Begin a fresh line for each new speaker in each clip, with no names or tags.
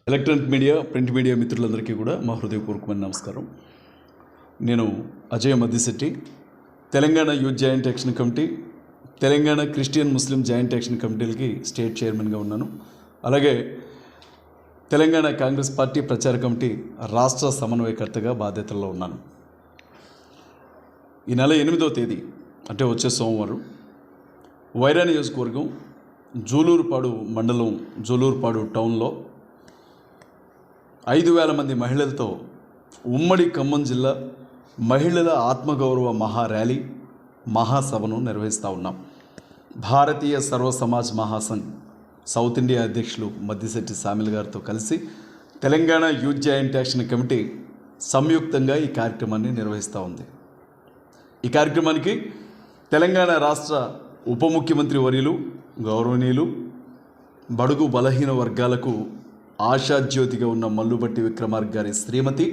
Electronic media, print media మిత్రులందరికీ కూడా మా హృదయపూర్వకమైన నమస్కారం. నేను Ajay Maddishetty, Telangana youth joint action committee, Telangana Christian Muslim joint action కమిటీలకి స్టేట్ చైర్మన్గా ఉన్నాను. అలాగే తెలంగాణ కాంగ్రెస్ పార్టీ ప్రచార కమిటీ రాష్ట్ర సమన్వయకర్తగా బాధ్యతల్లో ఉన్నాను. ఈ నెల 8వ తేదీ అంటే వచ్చే సోమవారం వైరా నియోజకవర్గం జూలూరుపాడు మండలం జూలూరుపాడు టౌన్లో 5,000 మంది మహిళలతో ఉమ్మడి ఖమ్మం జిల్లా మహిళల ఆత్మగౌరవ మహా ర్యాలీ మహాసభను నిర్వహిస్తూ ఉన్నాం. భారతీయ సర్వ సమాజ్ మహాసంఘ్ సౌత్ ఇండియా అధ్యక్షులు మద్దిశెట్టి సామిల్ గారితో కలిసి Telangana youth joint action committee సంయుక్తంగా ఈ కార్యక్రమాన్ని నిర్వహిస్తూ ఉంది. ఈ కార్యక్రమానికి తెలంగాణ రాష్ట్ర ఉప ముఖ్యమంత్రి వర్యులు గౌరవనీయులు బడుగు బలహీన వర్గాలకు ఆశాజ్యోతిగా ఉన్న మల్లుబట్టి విక్రమార్క గారి శ్రీమతి,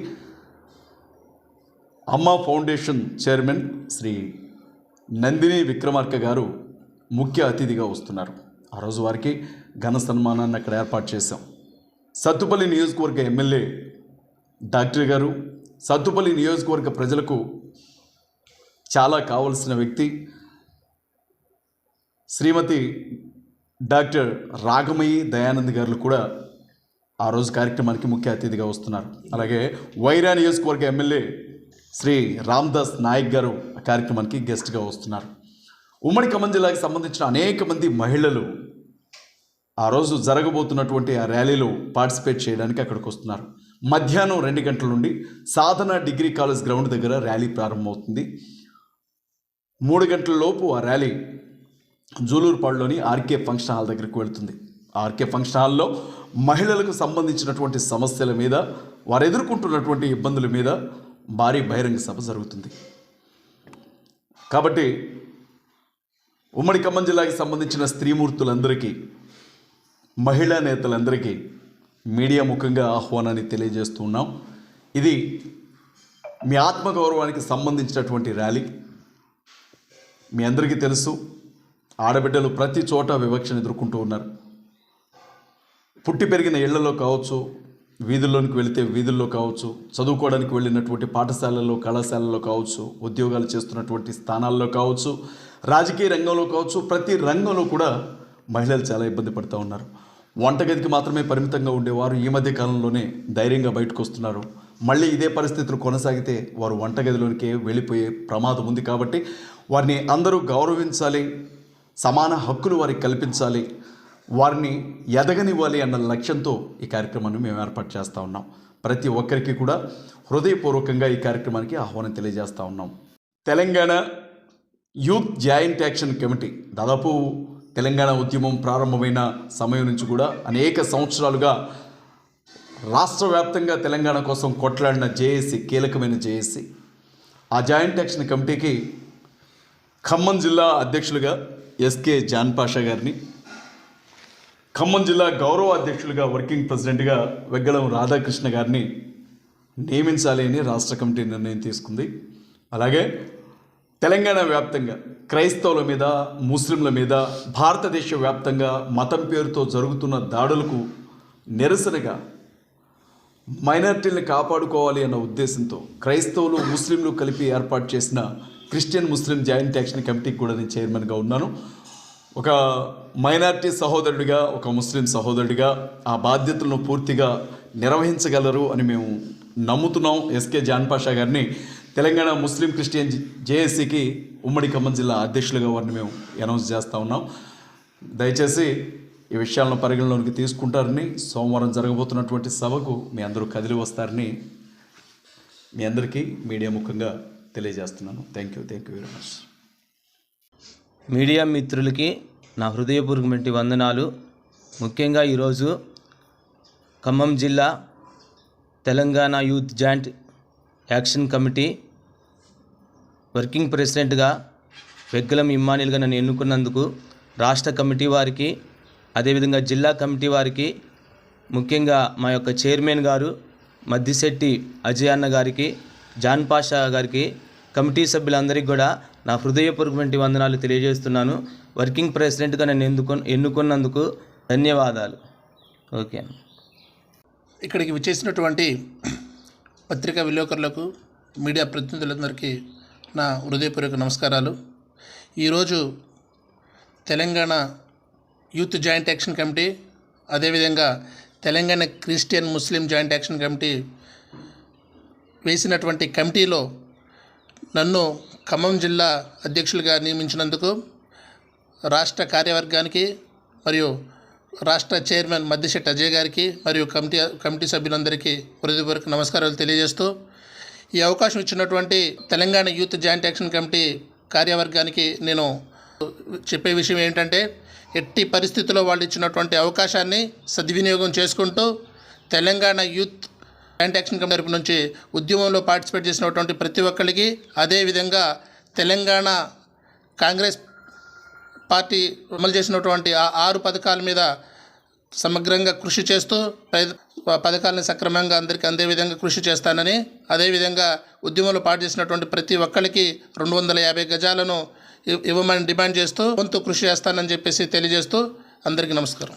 అమ్మ ఫౌండేషన్ చైర్మన్ శ్రీ నందిని విక్రమార్క గారు ముఖ్య అతిథిగా వస్తున్నారు. ఆ రోజు వారికి ఘన సన్మానాన్ని అక్కడ ఏర్పాటు చేశాం. సత్తుపల్లి నియోజకవర్గ ఎమ్మెల్యే డాక్టర్ గారు, సత్తుపల్లి నియోజకవర్గ ప్రజలకు చాలా కావలసిన వ్యక్తి శ్రీమతి డాక్టర్ రాగమయ్యి దయానంద్ గారు కూడా ఆ రోజు కార్యక్రమానికి ముఖ్య అతిథిగా వస్తున్నారు. అలాగే వైరా నియోజకవర్గ ఎమ్మెల్యే శ్రీ రామ్దాస్ నాయక్ గారు ఆ కార్యక్రమానికి గెస్ట్గా వస్తున్నారు. ఉమ్మడి ఖమ్మం జిల్లాకి సంబంధించిన అనేక మంది మహిళలు ఆ రోజు జరగబోతున్నటువంటి ఆ ర్యాలీలో పార్టిసిపేట్ చేయడానికి అక్కడికి వస్తున్నారు. మధ్యాహ్నం 2 గంటల నుండి సాధన డిగ్రీ కాలేజ్ గ్రౌండ్ దగ్గర ర్యాలీ ప్రారంభమవుతుంది. 3 గంటల లోపు ఆ ర్యాలీ జూలూరుపాడులోని ఆర్కే ఫంక్షన్ హాల్ దగ్గరికి వెళుతుంది. ఆర్కే ఫంక్షన్ హాల్లో మహిళలకు సంబంధించినటువంటి సమస్యల మీద, వారు ఎదుర్కొంటున్నటువంటి ఇబ్బందుల మీద భారీ బహిరంగ సభ జరుగుతుంది. కాబట్టి ఉమ్మడి ఖమ్మం జిల్లాకి సంబంధించిన స్త్రీమూర్తులందరికీ, మహిళా నేతలందరికీ మీడియా ముఖంగా ఆహ్వానాన్ని తెలియజేస్తూ ఉన్నాం. ఇది మీ ఆత్మగౌరవానికి సంబంధించినటువంటి ర్యాలీ. మీ అందరికీ తెలుసు, ఆడబిడ్డలు ప్రతి చోట వివక్షను ఎదుర్కొంటూ ఉన్నారు. పుట్టి పెరిగిన ఇళ్లలో కావచ్చు, వీధుల్లోనికి వెళితే వీధుల్లో కావచ్చు, చదువుకోవడానికి వెళ్ళినటువంటి పాఠశాలల్లో, కళాశాలల్లో కావచ్చు, ఉద్యోగాలు చేస్తున్నటువంటి స్థానాల్లో కావచ్చు, రాజకీయ రంగంలో కావచ్చు, ప్రతి రంగంలో కూడా మహిళలు చాలా ఇబ్బంది పడుతూ ఉన్నారు. వంటగదికి మాత్రమే పరిమితంగా ఉండేవారు ఈ మధ్య కాలంలోనే ధైర్యంగా బయటకు వస్తున్నారు. మళ్ళీ ఇదే పరిస్థితులు కొనసాగితే వారు వంటగదిలోనికే వెళ్ళిపోయే ప్రమాదం ఉంది. కాబట్టి వారిని అందరూ గౌరవించాలి, సమాన హక్కులు వారికి కల్పించాలి, వారిని ఎదగనివ్వాలి అన్న లక్ష్యంతో ఈ కార్యక్రమాన్ని మేము ఏర్పాటు చేస్తూ ఉన్నాం. ప్రతి ఒక్కరికి కూడా హృదయపూర్వకంగా ఈ కార్యక్రమానికి ఆహ్వానం తెలియజేస్తూ ఉన్నాం. Telangana youth joint action committee దాదాపు తెలంగాణ ఉద్యమం ప్రారంభమైన సమయం నుంచి కూడా అనేక సంవత్సరాలుగా రాష్ట్ర వ్యాప్తంగా తెలంగాణ కోసం కొట్లాడిన జేఏసీ, కీలకమైన జేఏసీ. ఆ జాయింట్ యాక్షన్ కమిటీకి ఖమ్మం జిల్లా అధ్యక్షులుగా ఎస్కే జాన్ పాషా గారిని, ఖమ్మం జిల్లా గౌరవ అధ్యక్షులుగా వర్కింగ్ ప్రెసిడెంట్గా వెగ్గళం రాధాకృష్ణ గారిని నియమించాలి అని రాష్ట్ర కమిటీ నిర్ణయం తీసుకుంది. అలాగే తెలంగాణ వ్యాప్తంగా క్రైస్తవుల మీద, ముస్లింల మీద భారతదేశ వ్యాప్తంగా మతం పేరుతో జరుగుతున్న దాడులకు నిరసనగా మైనారిటీలను కాపాడుకోవాలి అన్న ఉద్దేశంతో క్రైస్తవులు, ముస్లింలు కలిపి ఏర్పాటు చేసిన క్రిస్టియన్ ముస్లిం జాయింట్ యాక్షన్ కమిటీకి కూడా నేను చైర్మన్గా ఉన్నాను. ఒక మైనారిటీ సహోదరుడిగా, ఒక ముస్లిం సహోదరుడిగా ఆ బాధ్యతలను పూర్తిగా నిర్వహించగలరు అని మేము నమ్ముతున్నాం. ఎస్కే జాన్ పాషా గారిని తెలంగాణ ముస్లిం క్రిస్టియన్ జేఏసీకి ఉమ్మడి ఖమ్మం జిల్లా అధ్యక్షులుగా వారిని మేము అనౌన్స్ చేస్తూ ఉన్నాం. దయచేసి ఈ విషయాలను పరిగణలోనికి తీసుకుంటారని, సోమవారం జరగబోతున్నటువంటి సభకు మీ అందరూ కదిలి వస్తారని మీ అందరికీ మీడియా ముఖంగా తెలియజేస్తున్నాను. Thank you very much.
Media మిత్రులకి నా హృదయపూర్వకమైన వందనాలు. ముఖ్యంగా ఈరోజు ఖమ్మం జిల్లా Telangana youth joint action committee working ప్రెసిడెంట్గా వెగ్గలం ఇమ్మానిల్గా నన్ను ఎన్నుకున్నందుకు రాష్ట్ర కమిటీ వారికి, అదేవిధంగా జిల్లా కమిటీ వారికి, ముఖ్యంగా మా యొక్క చైర్మన్ గారు మద్దిశెట్టి అజయ్ అన్న గారికి, జాన్ పాషా గారికి, కమిటీ సభ్యులందరికీ కూడా నా హృదయపూర్వకమైన వందనాలు తెలియజేస్తున్నాను. వర్కింగ్ ప్రెసిడెంట్గా నన్ను ఎన్నుకున్నందుకు ధన్యవాదాలు. ఓకే.
ఇక్కడికి విచ్చేసినటువంటి పత్రికా విలేకరులకు, మీడియా ప్రతినిధులందరికీ నా హృదయపూర్వక నమస్కారాలు. ఈరోజు Telangana youth joint action committee, అదేవిధంగా Telangana Christian Muslim joint action committee వేసినటువంటి కమిటీలో నన్ను ఖమ్మం జిల్లా అధ్యక్షులుగా నియమించినందుకు రాష్ట్ర కార్యవర్గానికి మరియు రాష్ట్ర చైర్మన్ మద్దిశెట్టి అజయ్ గారికి మరియు కమిటీ సభ్యులందరికీ హృదయపూర్వక నమస్కారాలు తెలియజేస్తూ, ఈ అవకాశం ఇచ్చినటువంటి Telangana youth joint action committee కార్యవర్గానికి నేను చెప్పే విషయం ఏంటంటే, ఎట్టి పరిస్థితుల్లో వాళ్ళు ఇచ్చినటువంటి అవకాశాన్ని సద్వినియోగం చేసుకుంటూ Telangana youth joint action committee తరపు నుంచి ఉద్యమంలో పార్టిసిపేట్ చేసినటువంటి ప్రతి ఒక్కరికి, అదేవిధంగా తెలంగాణ కాంగ్రెస్ పార్టీ అమలు చేసినటువంటి ఆ 6 పథకాల మీద సమగ్రంగా కృషి చేస్తూ పథకాలను సక్రమంగా అందరికీ అందే విధంగా కృషి చేస్తానని, అదేవిధంగా ఉద్యమంలో పాటు చేసినటువంటి ప్రతి ఒక్కరికి 250 గజాలను ఇవ్వమని డిమాండ్ చేస్తూ వంతు కృషి చేస్తానని చెప్పేసి తెలియజేస్తూ అందరికీ నమస్కారం.